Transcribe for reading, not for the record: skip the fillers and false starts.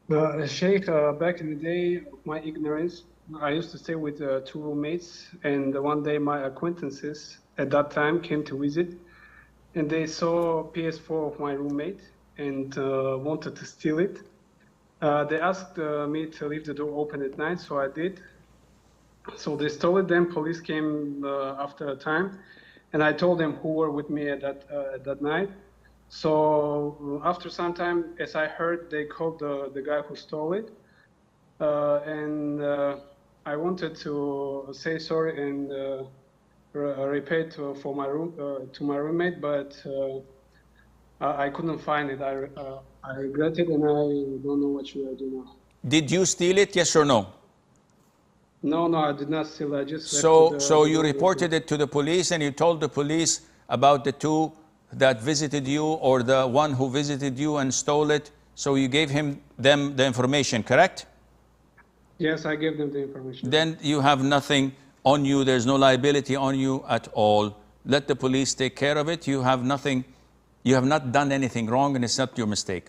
Sheikh, back in the day of my ignorance, I used to stay with two roommates, and one day my acquaintances at that time came to visit, and they saw PS4 of my roommate and wanted to steal it. They asked me to leave the door open at night, so I did. So they stole it. Then police came after a time, and I told them who were with me at that night. So after some time, as I heard, they called the guy who stole it, and I wanted to say sorry and repay for my to my roommate, but I couldn't find it. I regret it, and I don't know what should I do now. Did you steal it, yes or no? No, I did not steal. I just so you reported it to the police, and you told the police about the two that visited you, or the one who visited you and stole it. So you gave them the information, correct? Yes, I gave them the information. Then you have nothing on you. There's no liability on you at all. Let the police take care of it. You have nothing. You have not done anything wrong, and it's not your mistake.